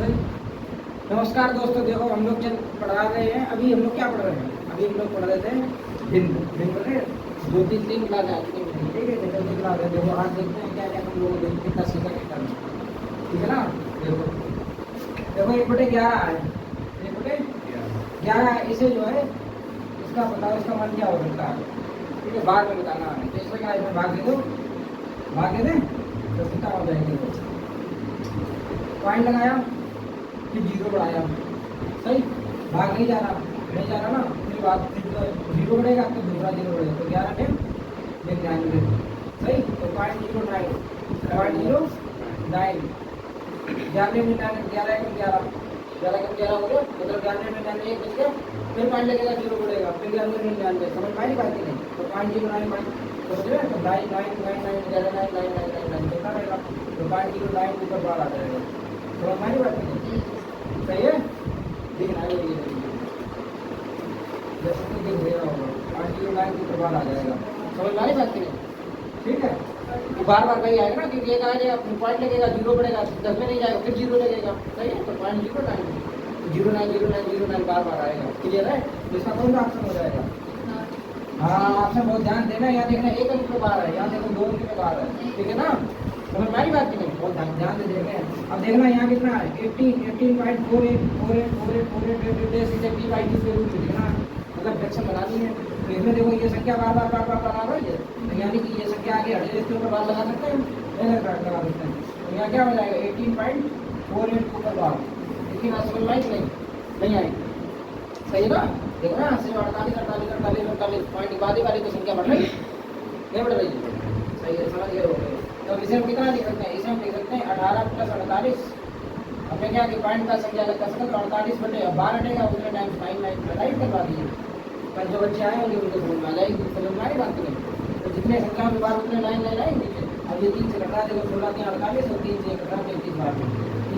नमस्कार दोस्तों, देखो हम लोग चल पढ़ा रहे हैं। अभी हम लोग क्या पढ़ रहे हैं? अभी हम लोग पढ़ रहे थे भिन्न भिन्न दो तीन क्लास है, ठीक है। जैसे क्लास है, देखो आज देखते हैं क्या क्या हम लोग कितना सीखा कितना नहीं, ठीक है ना। देखो 1/11 है, 1/11 इसे जो है इसका बताओ, इसका मान क्या हो सकता है, ठीक है। बाद में बताना है। तो इसमें क्या, इसमें भाग दे दो, भाग दे दें तो कितना हो जाएगा। पॉइंट लगाया, फिर जीरो बढ़ाया, सही। भाग नहीं जा रहा ना, फिर बात फिर जीरो बढ़ेगा तो दूसरा जीरो बढ़ेगा, तो 11 टेन 99, सही। तो 0.09, 0.09, 11 में 11 हो गया, मतलब 11 में 99 एक बच गया। फिर पॉइंट लगेगा, जीरो बढ़ेगा, फिर 11 में 99, समझ पाई बात की नहीं। तो 0.09 समझ रहे हैं, तो 9999999 कितना रहेगा, तो 0.09 ऊपर बाहर आ जाएगा, समझ पाई बात की नहीं। सही है, देखना ये जैसे कि देख रहा होगा 809 की प्रभाव आ जाएगा, समझ वाली बात नहीं, ठीक है। तो बार बार वही आएगा ना, क्योंकि एक आ जाएगा पॉइंट लगेगा, जीरो बढ़ेगा, 10 में नहीं जाएगा, फिर जीरो लगेगा, सही है। तो 0.09 बार बार आएगा, क्लियर है। तो इसका कौन सा ऑप्शन हो जाएगा? हाँ, ऑप्शन बहुत ध्यान देना, यहाँ देखना एक अंक पे बार है, यहाँ देखो 2 अंक पे बार है, ठीक है ना। समझ में आ रही बात की नहीं, बहुत ध्यान से देखें। अब देखना यहाँ कितना है, 18.484848 इसे p/2 के रूप में लिखना, मतलब फ्रैक्शन बनानी है। तो इसमें देखो ये संख्या बार बार बना रही है, तो यानी कि ये संख्या आगे हटे, इसके ऊपर बार लगा सकते हैं, नहीं लगा सकते हैं। तो यहाँ क्या हो जाएगा 18.48 ऊपर बार, इतनी बात समझ में आई नहीं आई, सही है ना। देखो ना, 48 पॉइंट बाद ही वाली तो संख्या बढ़ रही नहीं बढ़ रही, सही है, समझ गए हो गए। तो इसे हम कितना लिख सकते हैं? इसे हम लिख सकते हैं 18 + 48। हमने क्या कि पॉइंट का संख्या अलग कर सकते, तो 48 बटे 12 हटेगा, उतने टाइम्स 9 राइट करवा दीजिए। पर जो बच्चे आए होंगे उनको समझ में आ जाएगी, समझ में आई बात नहीं। तो जितने संख्या में बार उतने 9 आएंगे। अब ये 3 से घटा देखो, 16 × 48 और 3 से घटा 33 बार,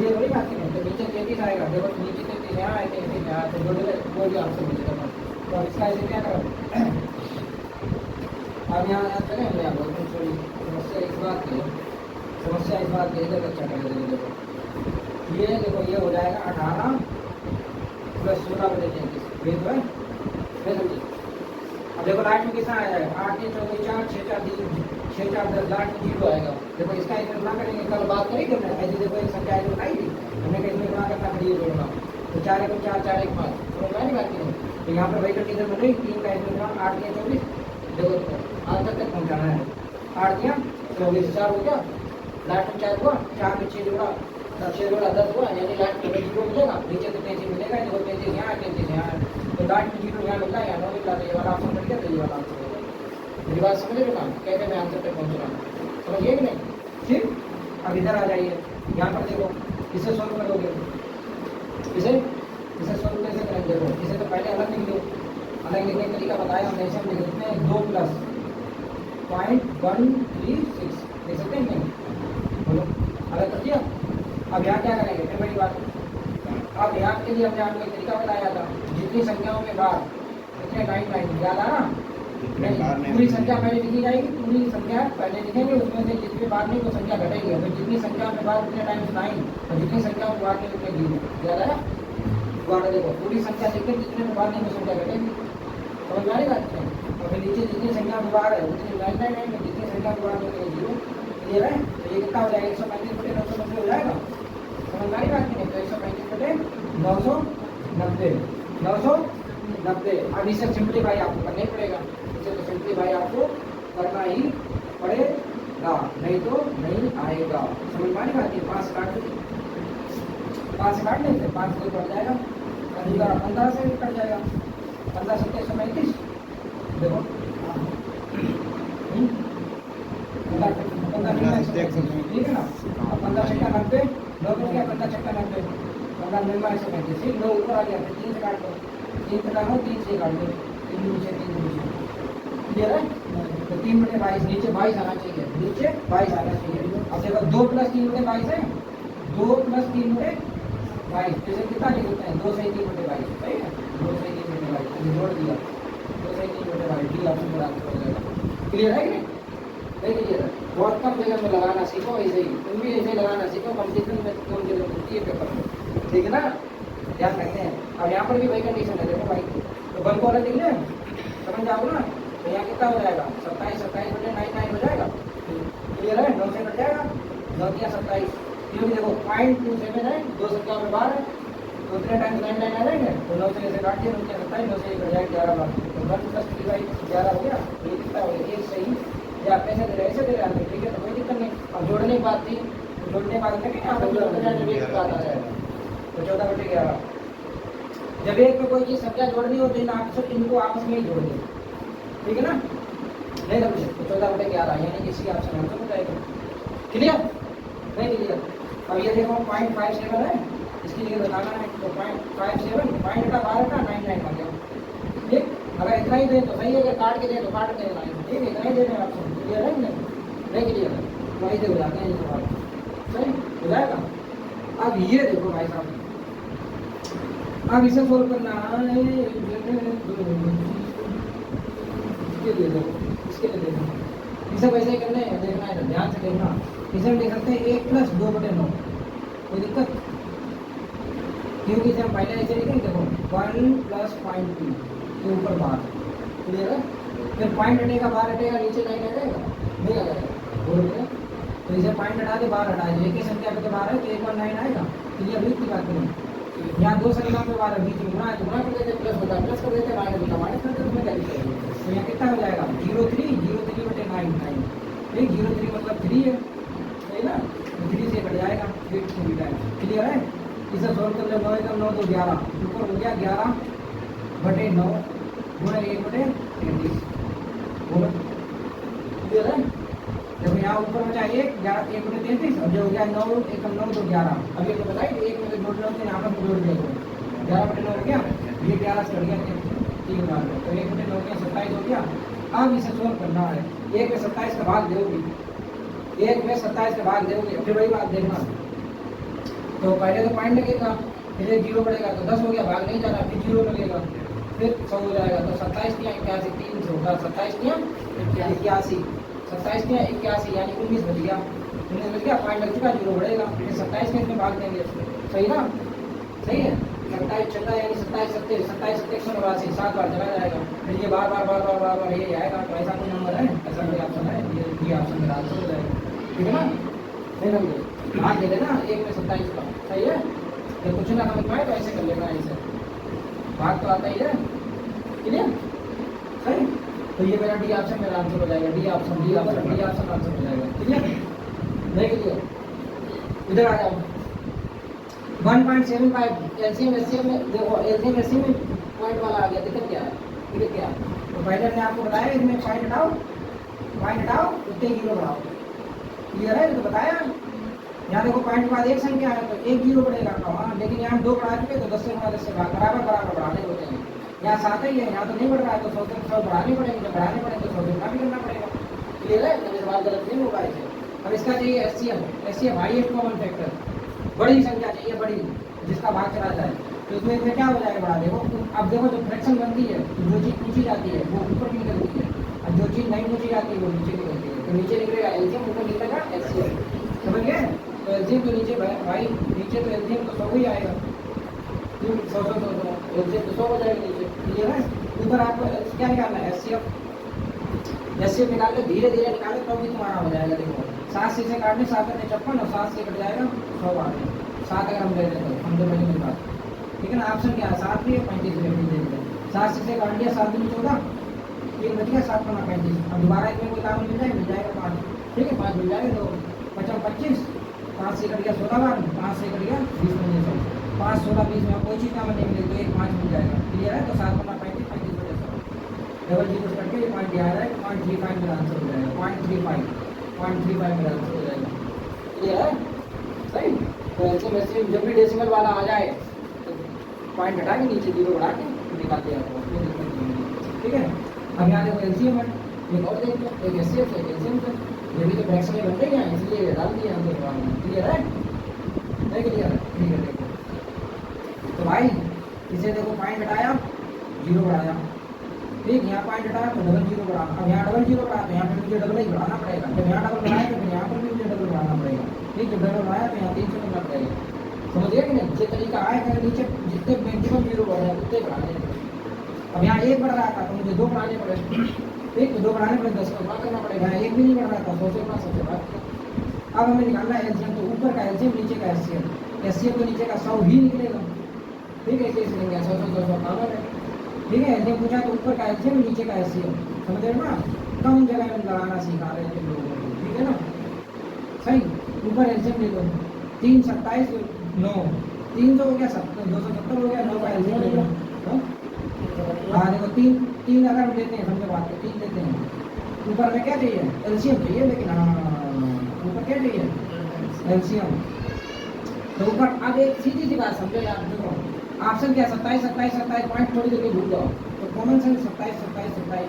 ये बड़ी बात नहीं। तो नीचे 33 आएगा, देखो नीचे 33 यहाँ आए, 33 यहाँ, तो जो भी ऑप्शन मिलेगा। तो इसका ऐसे क्या करो, अब यहाँ चले समस्या इस बात की इधर अच्छा कर देंगे। देखो ये हो जाएगा 18 + 16 बटे 33, ये तो है, समझिए। अब देखो लास्ट में कितना आ जाएगा, 8 3 24 4 6 4 3 6 4 10, लास्ट में 0 आएगा। देखो इसका इतना गुणा करेंगे, कल बात करी हमने ऐसे। देखो एक संख्या ऐसे उठाई थी हमने, कि इसमें गुणा करना पड़ेगा, जोड़ना, तो 4 × 4 4 × 5, समझ में नहीं बात की नहीं। तो यहाँ पर वही कंडीशन बन रही, 3 का इसमें गुणा 8 × 24, देखो आंसर तक पहुँचाना है। 8 × 24 4 हो गया, लास्ट में 4 हुआ, 4 में 6 जोड़ा, 6 जोड़ा 10 हुआ, यानी लास्ट में 0 मिलेगा, नीचे तो 33 मिलेगा, देखो 33 यहाँ 33 यहाँ, तो लास्ट में 0 यहाँ मिलता है, यहाँ 9 मिलता है, ये वाला ऑप्शन बन गया, तो ये वाला आंसर होगा। मेरी बात समझ रहे हो ना, कैसे मैं आंसर तक पहुँच रहा हूँ, समझिए कि नहीं। ठीक, अब इधर आ जाइए, यहाँ पर देखो इसे सॉल्व करोगे, इसे सॉल्व कैसे करेंगे? देखो इसे तो पहले अलग लिख दो, अलग लिखने का तरीका बताया हमने। इसे हम लिख सकते हैं 2 + 0.136, लिख सकते हैं नहीं, बोलो अलग कर दिया। अब यहाँ क्या करेंगे, फिर बड़ी बात। अब यहाँ के लिए हमने आपको एक तरीका बताया था, जितनी संख्याओं में बार उतने 9 याद आ रहा नहीं, पूरी संख्या पहले लिखी जाएगी, पूरी संख्या पहले लिखेंगे, उसमें से जितनी बार नहीं वो संख्या घटेगी, फिर जितनी संख्या में बार उतने टाइम्स 9, और जितनी संख्या में बार नहीं उतने 0, याद आया। दोबारा देखो, पूरी संख्या लिख के जितने में बार नहीं वो संख्या घटेगी, समझ में आ रही बात है। और फिर नीचे जितनी संख्या में बार है उतनी 9 में, जितनी संख्या में बार नहीं 0, क्लियर है। तो ये कितना हो जाएगा, 135 बटे 990 हो जाएगा, समझ में आ रही बात नहीं। तो 135 बटे 990। अब इसे सिंप्लीफाई आपको करना ही पड़ेगा, इसे तो सिंप्लीफाई आपको करना ही पड़ेगा, नहीं तो नहीं आएगा, समझ में आ रही बात है। 5 से काट लेंगे, 5 से कट जाएगा, 15 से कट जाएगा, 15 से 135, देखो 15 ठीक है ना। अब 15 × 90, 9 बच गया, 15 × 90, 15 9 135, 9 ऊपर आ गया, फिर 3 से काट दो, 3 से काटो, 3 से काट दो, 3 नीचे, क्लियर है। तो 3 बटे 22, नीचे 22 आना चाहिए, नीचे 22 आना चाहिए। अब देखो 2 + 3 बटे 22 है, 2 + 3 बटे 22, जैसे कितना लिख सकते हैं, 2 से 3 बटे 22, सही है, 2 से 3 बटे 22, जोड़ दिया, 2 से 3 बटे 22, डी ऑप्शन पर आंसर हो जाएगा, क्लियर है कि नहीं। देखिए बहुत कम जगह में लगाना सीखो, ऐसे ही तुम भी ऐसे लगाना सीखो, कंपटीशन में कम जगह मिलती है पेपर में। ठीक है ना, ध्यान रखते हैं। अब यहाँ पर भी वही कंडीशन है, देखो भाई, तो 1 को अलग लिख लें, समझ जाओ ना। तो यहाँ कितना हो जाएगा 27 बटे 9 हो जाएगा, क्लियर है। 9 से कट जाएगा, 9 क्या 27, क्योंकि देखो 0.27 है, 2 संख्या में 12 है, तो उतने टाइम 9 आ जाएंगे, तो 9 से ऐसे काट दिया, 9 क्या 27, 9 से ये कट जाएगा 11 बार, तो 1 + 3 11 हो गया। ये कितना हो गया, एक सही, या आप ऐसे दे रहे ऐसे दे रहे हैं, ठीक है, तो कोई दिक्कत नहीं। अब जोड़ने की बात थी, तो जोड़ने की बात करेंगे, यहाँ पर बात आ जाएगा, तो 14 बटे 11। जब एक में कोई चीज संख्या जोड़नी हो तो इनको आपस में ही जोड़ दें, ठीक है ना, नहीं तो कुछ, तो 14 बटे 11 यानी किसी ऑप्शन आंसर हो जाएगा, क्लियर, नहीं क्लियर। अब ये देखो 0.57 है, इसकी जगह बताना है, तो 0.57 पॉइंट का 12 का 99 आ गया, ठीक। अगर इतना ही दे तो सही है, अगर काट के दे तो काट के देना है, ठीक है, इतना ही देना है ऑप्शन, क्लियर है नहीं क्लियर है, तो ऐसे हो जाते हैं ये सवाल, सही हो जाएगा। अब ये देखो भाई साहब, अब इसे सोल्व करना है, इसके लिए देखो, इसे वैसे करना है, देखना है, ध्यान से देखना। इसे हम लिख सकते हैं 1 + 2 बटे 9, कोई दिक्कत, क्योंकि इसे हम पहले ऐसे लिखेंगे, देखो 1 + 0.2 के ऊपर बार, क्लियर है। फिर पॉइंट हटेगा, बार हटेगा, नीचे नहीं आ जाएगा, नहीं आ जाएगा, बोल रहे, तो इसे पॉइंट हटा दे, बार हटा दे, एक ही संख्या पे तो बार है, तो 1 + 9 आएगा, क्लियर, बीच की बात करें। यहाँ 2 संख्याओं पे बार बीच में गुणा है, तो गुणा कर देते, प्लस होता है प्लस कर देते, माइनस होता है माइनस कर देते, उसमें क्या दिक्कत है। तो यहाँ कितना हो जाएगा 03 बटे 9, ठीक, 03 मतलब 3 है, सही ना, तो 3 से कट जाएगा, 8 से भी टाइम, क्लियर है। इसे सोल्व कर ले, 9 × 9 तो 11, ऊपर हो गया 11 बटे 9 गुणा 1 बटे 33, बोलो क्लियर है। देखो यहाँ ऊपर बचा 1 बटे 33, अब जो हो गया 9 × 9 तो 11, अब ये तो बताइए 1 में से जोड़ लो, तो यहाँ पर जोड़ दिया, 11 बटे 9 हो गया, ये 11 से कट गया 3 बार, तो 1 बटे 9 क्या 27 हो गया। अब इसे सोल्व करना है, 1 में 27 का भाग दोगे, 1 में 27 का भाग दोगे, फिर वही बात देखना, तो पहले तो पॉइंट लगेगा, फिर 0 बढ़ेगा, तो 10 हो गया, भाग नहीं जाना, फिर 0 लगेगा, फिर 100 हो जाएगा, तो 27 × 81 3 होगा, 27 × 81, 27 × 81 यानी 19 बच गया, 19 बच गया, पॉइंट लग चुका, 0 बढ़ेगा, फिर 27 के इसमें भाग देंगे, सही ना, सही है। 27 छठा यानी 27 सत्ते 189 7 बार चला जाएगा, फिर ये बार ये आएगा, तो ऐसा कोई नंबर है, ऐसा कोई ऑप्शन है, ये ऑप्शन मेरा आंसर हो जाएगा, ठीक है ना, नहीं समझे, भाग दे देना 1 में 27 का, सही है। जब कुछ ना समझ पाए तो ऐसे कर लेना, ऐसे भाग तो आता ही है, क्लियर, सही। तो ये मेरा डी ऑप्शन मेरा आंसर हो जाएगा, डी ऑप्शन आंसर हो जाएगा, क्लियर, नहीं क्लियर। इधर आ जाओ, 1.75 एलसीएम में देखो, एलसीएम में पॉइंट वाला आ गया, दिक्कत क्या है, दिक्कत क्या है, तो पहले मैंने आपको बताया इसमें पॉइंट हटाओ उतने 0 बढ़ाओ, क्लियर है, तो बताया। यहाँ देखो पॉइंट के बाद एक संख्या है, तो 1 0 बढ़ेगा, हाँ, लेकिन यहाँ 2 बढ़ा चुके, तो 10 से गुणा 10 से बराबर बढ़ाने होते हैं, यहाँ 7 ही है, यहाँ तो नहीं बढ़ रहा है, तो 100 बढ़ाने पड़ेंगे, जब बढ़ाने पड़ेंगे तो 100 गुना भी करना पड़ेगा, क्लियर है, तो सवाल गलत नहीं होगा इसे। अब इसका चाहिए एचसीएम हाईएस्ट कॉमन फैक्टर, बड़ी संख्या चाहिए, बड़ी, जिसका भाग चला जाए, तो इसमें क्या हो जाएगा बड़ा, देखो अब देखो जब फ्रैक्शन बनती है, तो जो चीज़ पूछी जाती है वो ऊपर की निकलती है, और जो चीज़ नहीं पूछी जाती है वो नीचे निकलती है, तो नीचे निकलेगा एलसीएम, ऊपर निकलेगा एचसीएम, समझ गए। तो एलसीएम तो नीचे भाई नीचे तो एलसीएम तो 100 ही आएगा, 100 एलसीएम तो 100 हो जाएगा नीचे, क्लियर है। ऊपर आपको क्या निकालना है, एचसीएफ निकाल के धीरे धीरे निकाले, तो भी तुम्हारा हो जाएगा। देखो 7 से इसे काटने 7 में 56 और 7 से कट जाएगा 100 बार, 7 अगर हम ले लेते हैं, हम तो पहले की बात, ठीक है ना। ऑप्शन क्या है, 7 भी 35 भी दे देते हैं, 7 से इसे काट दिया, 7 दूनी 14, 3 बच गया, 7 × 35, अब दोबारा इसमें कोई काम मिल जाएगा 5, ठीक है, 5 मिल जाएगा, तो 55 25, 5 से कट गया 16 बार, 5 से कट गया 20 में 5 16 20 में कोई चीज़ काम नहीं मिलेगी, तो 1 5 मिल जाएगा, क्लियर है। तो 7 × 35 35 बटे 100, डबल जीरो से करके पॉइंट दिया है, 0.35 मेरा आंसर हो जाएगा, 0.35 मेरा आंसर हो जाएगा, क्लियर है, सही। तो ऐसे वैसे जब भी डेसिमल वाला आ जाए तो पॉइंट हटा के नीचे 0 बढ़ा के निकाल दिया आपको, ठीक है। अब यहाँ देखो एलसीएम है, एक और देख लो, एक एचसीएफ से एक एलसीएम से, ये भी तो फ्रैक्शन में बनते हैं, इसलिए डाल दिया हम लोग, क्लियर है, नहीं क्लियर है, ठीक है। देखो तो भाई इसे देखो पॉइंट हटाया 0 बढ़ाया, ठीक, यहाँ पॉइंट हटाया तो डबल 0 बढ़ाना, अब यहाँ डबल 0 बढ़ा तो यहाँ पर मुझे डबल ही बढ़ाना पड़ेगा, जब यहाँ डबल बढ़ाया तो फिर यहाँ पर भी मुझे डबल बढ़ाना पड़ेगा, ठीक, जब डबल बढ़ाया तो यहाँ 3 से करना पड़ेगा, समझिए कि नहीं। ये तरीका काय करें, नीचे जितने मैक्सिमम जीरो बढ़ रहे हैं उतने बढ़ा दें। अब यहाँ 1 बढ़ रहा था तो मुझे 2 बढ़ाने पड़े, ठीक है, 2 बढ़ाने पड़े, 10 का गुणा करना पड़ेगा। 1 भी नहीं बढ़ रहा था, 100 से गुणा, 100 से भाग किया। अब हमें निकालना है एलसीएम, तो ऊपर का एलसीएम, नीचे का एलसीएम। एलसीएम तो नीचे का 100 ही निकलेगा, ठीक है, इसे लेंगे 100 100 200 कामन है, ठीक है। एलसीएम पूछा तो ऊपर का एलसीएम, नीचे का एलसीएम, समझ रहे हो ना। कम जगह में लगाना सिखा रहे हैं लोगों को, ठीक है ना। सही, ऊपर एलसीएम ले लो, 3 27 9, 300 हो गया, 270 हो गया, 9 का एलसीएम ले लो। हाँ देखो 3 अगर हम लेते हैं, समझो बात को, 3 लेते हैं, ऊपर में क्या चाहिए, एलसीएम चाहिए, लेकिन हाँ ऊपर क्या चाहिए, एलसीएम। तो ऊपर अब एक सीधी सी बात समझो यार, देखो ऑप्शन क्या, 27 27 27 पॉइंट थोड़ी देर भूल जाओ, तो कॉमन सेंस 27 27 27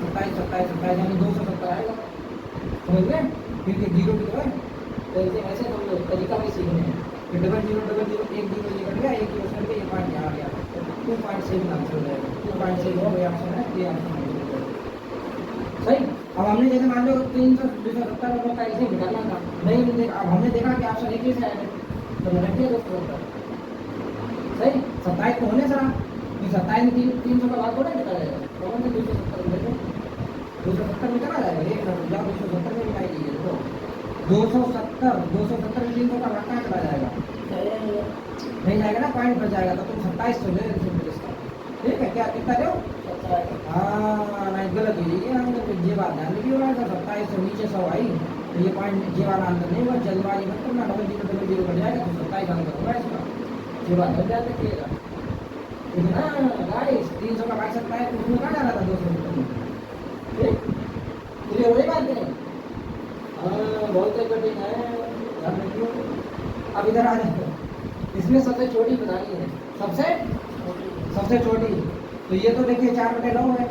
27 27 27 यानी 270 आएगा, समझ गए। क्योंकि जीरो की तो है, तो ऐसे हम लोग तरीका भी सीखने हैं। फिर डबल जीरो एक जीरो ये कट गया, एक जीरो करके ये पॉइंट यहाँ आ गया, 2.7 आंसर हो जाएगा, 2.7 हो गया ऑप्शन है, ये ऑप्शन है सही। अब हमने जैसे मान लो 370 लोगों का इसे निकालना था, नहीं देखा, अब हमने देखा कि ऑप्शन एक ही से आएगा, तो मैंने किया 270 सही। 27 तो होने सर, 27 में 300 का भाग थोड़ा निकाला जाएगा, कौन से 270 में 270 निकाला जाएगा, एक मिनट जाओ 270 में निकाल दीजिए, तो 270 में 300 का भाग कहाँ चला जाएगा, नहीं जाएगा ना, पॉइंट बच जाएगा, तो तुम 27 तो ले इसका, ठीक है। क्या कितना दो, हाँ नहीं गलत हो जाएगी ना, ये बात ध्यान रखिए, 27 से नीचे 100 आई, तो ये पॉइंट ये वाला आंसर नहीं हुआ, जल्दबाजी मत करना, डबल जीरो कट जाएगा, तो 27 आंसर होगा इसका, ये बात है, ध्यान रखिएगा। लेकिन हाँ गाइस 300 का भाग सकता है, तो उसमें कहाँ जाना था 270 में, ठीक, क्लियर हो गई बात नहीं, हाँ बहुत कठिन है, ध्यान रखिए। अब इधर आ जाए, इसमें सबसे छोटी बतानी है, सबसे छोटी, तो ये तो देखिए 4/9 है,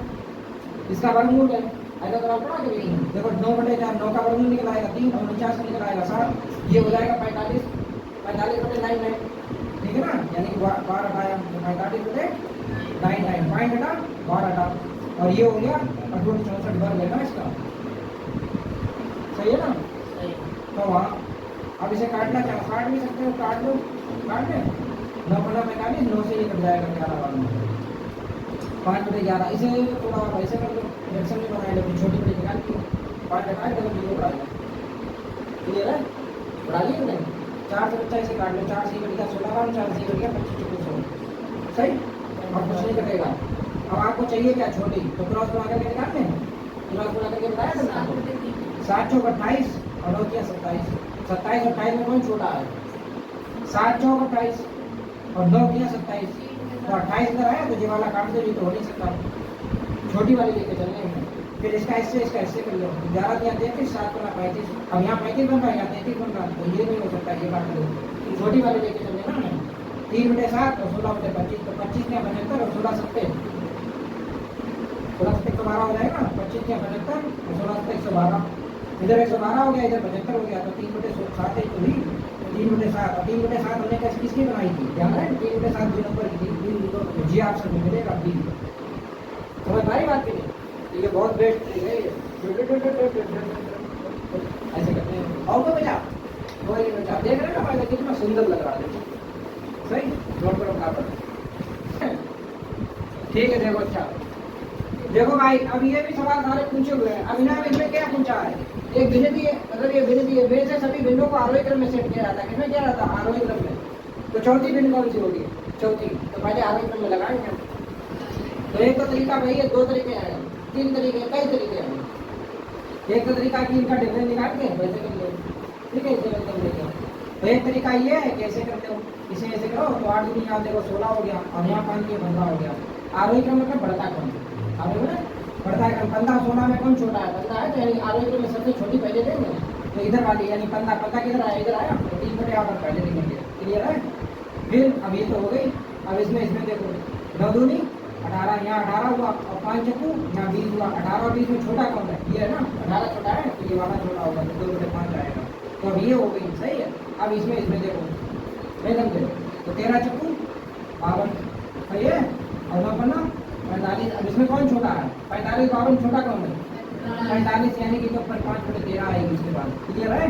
इसका वर्गमूल है, ऐसा तो आप पढ़ा के नहीं, देखो 9/4, 9 का वर्गमूल निकल आएगा 3 और 49 का निकल आएगा 7, ये हो जाएगा 45/9 है, ठीक है ना, यानी 12 आया, 45/9 पॉइंट हटा 12 हटा, और ये हो गया 64 वर्ग है ना इसका, सही है ना। तो वहाँ अब इसे काटना चाहो काट भी सकते हो, काट लो, काट लें 9/45, 9 से ये कट जाएगा 11 वाला, 5/11, इसे थोड़ा आप ऐसे कर लो, रिएक्शन में बनाए लो, छोटी बड़ी निकाल के 5 हटा के जीरो बढ़ा लो, क्लियर है, बढ़ा लिया नहीं, 4 से बच्चा इसे काट लो, 4 से कट गया 16 वाला, 4 से कट गया 25 सही, अब कुछ नहीं कटेगा। अब आपको चाहिए क्या, छोटी, तो क्रॉस बना करके निकाल लें, क्रॉस बना करके बताया था ना आपको, 7 चौक 28 और 9 किया 27, 27 और 28 में कौन छोटा है, 7 चौक 28 और 9 किया 27, तो 28 इधर आया, तो ये वाला काट दे, तो हो नहीं सकता, छोटी वाली लेके चलने हैं। फिर इसका इससे कर लो, 11 दिया 33, 7 बना 35, अब यहाँ 35 बन रहा है, यहाँ 33 बन रहा है, तो ये नहीं हो सकता, ये काट लो, छोटी वाली लेके चलने ना हमें, 3/7 और 16/25, तो 25 क्या 75 और 16 70, 16 70 112 हो जाएगा, 25 क्या 75 और 16 70 112, इधर 112 हो गया, इधर 75 हो गया, तो 3/7 है, तो भी 3/7, और 3/7 हमने किसकी बनाई थी, ध्यान है 3/7 2 नंबर की थी, जी ऑप्शन में मिलेगा बी, समझ पाई बात की नहीं, ये बहुत बेस्ट है, ऐसे करते हैं, और तो बचा कोई नहीं बचा, देख रहे ना कितना सुंदर लग रहा है, सही, नोट करो बराबर, ठीक है। देखो अच्छा, देखो भाई अब ये भी सवाल सारे पूछे हुए हैं, अब इन्हें क्या पूछा है, एक भिन्न दी है, अगर ये भिन्न दी है, भिन्न से सभी भिन्नों को आरोही क्रम में सेट किया जाता है, किसमें किया जाता है, आरोही क्रम में, तो चौथी भिन्न कौन सी होगी, चौथी, तो पहले आरोही क्रम में लगाएंगे, तो एक तो तरीका वही है, 2 तरीके हैं, 3 तरीके, कई तरीके हैं, एक तो तरीका कि इनका डिफरेंस निकाल के वैसे कर लो, ठीक है, इसे कर लेते हो, तो एक तरीका ये है कि ऐसे करते हो, इसे ऐसे करो, तो 8 दूनी यहाँ देखो 16 हो गया, और यहाँ 5 के 15 हो गया, आरोही क्रम मतलब बढ़ता क्रम, आरोही में बढ़ता है क्रम, 15 16 में कौन छोटा है, 15 है, तो यानी आरोही क्रम में सबसे छोटी पहले देंगे, तो इधर वाली यानी 15 किधर आया, इधर आया, तो 3/8 पहले देखेंगे, क्लियर है। फिर अब ये तो हो गई, अब इसमें देखो 9 दूनी 18, यहाँ 18 हुआ, और 5 चक्कू यहाँ 20 हुआ, 18 और 20 में छोटा कौन है, ये है ना, 18 छोटा है, तो ये वाला छोटा होगा, तो 2/5 आएगा, तो अब ये हो गई, सही है। अब इसमें देखो नहीं समझे, तो 13 चक्कू 52, सही है, और 9 पन्ना 45, अब इसमें कौन छोटा है, 45 52 छोटा कौन है, 45, यानी कि तो 5/13 आएगी इसके बाद, क्लियर है,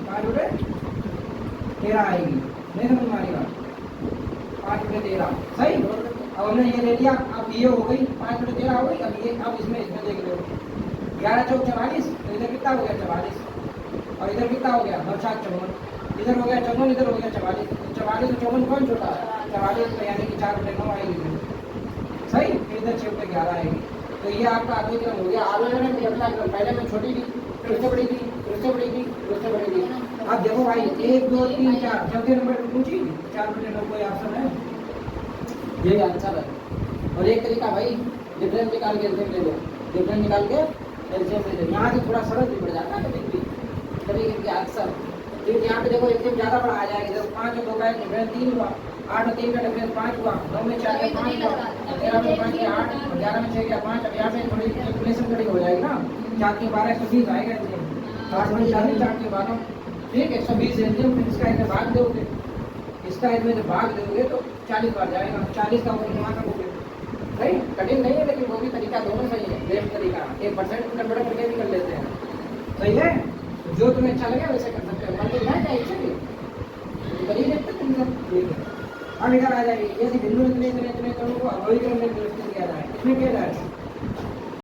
5/13 आएगी, नहीं समझ में आएगा, बटे 13 सही। अब हमने ये ले लिया, अब ये हो गई 5 बटे 13 हो गई। अब ये अब इसमें देख लो 11 चौक 44, तो इधर कितना हो गया 44 और इधर कितना हो गया 9 7 54, इधर हो गया 54, इधर हो गया 44। 44 और 54 कौन छोटा है 44, तो यानी कि 4 बटे 9 आएगी सही। फिर इधर 6 बटे 11 आएगी। तो ये आपका आगे क्रम हो गया। आगे में अगला क्रम पहले में छोटी थी, फिर उससे बड़ी थी, फिर उससे बड़ी थी, फिर उससे बड़ी थी। अब देखो भाई 1 2 3 4 चौथे नंबर पर पूछी 4 बटे 9 कोई ऑप्शन है, ये आंसर है। और एक तरीका भाई डिफरेंस निकाल के एलसीएम ले लो, डिफरेंस निकाल के एलसीएम ले लो। यहाँ से थोड़ा सरल भी पड़ जाता है कभी कभी अक्सर। फिर यहाँ पे देखो एलसीएम ज़्यादा बड़ा आ जाएगा। जब 5 और 2 का डिफरेंस 3 हुआ, 8 और 3 का डिफरेंस 5 हुआ, 9 में 4 का 5 हुआ, 13 में 5 गया 8, 11 में 6 गया 5। अब यहाँ पे थोड़ी कैलकुलेशन कड़ी हो जाएगी ना, 4 के 12 120 आएगा एलसीएम, 8 में 40, 4 के 12 ठीक है 120 एलसीएम। फिर इसका इधर भाग दोगे, इसका इसमें जब भाग दोगे तो 40 बार जाएगा, 40 का वो घुमा करोगे सही। कठिन नहीं है लेकिन वो भी तरीका दोनों सही है, बेस्ट तरीका। 1% गड़बड़ करके भी कर लेते हैं सही है। जो तुम्हें अच्छा लगे वैसे कर सकते हो, मतलब मैं चाहिए इच्छा करिए देखते तुम सब ठीक है। अब इधर आ जाइए, जैसे बिंदु इतने इतने इतने करोगे, अब वही करने की कोशिश किया जाए, इसमें किया जाए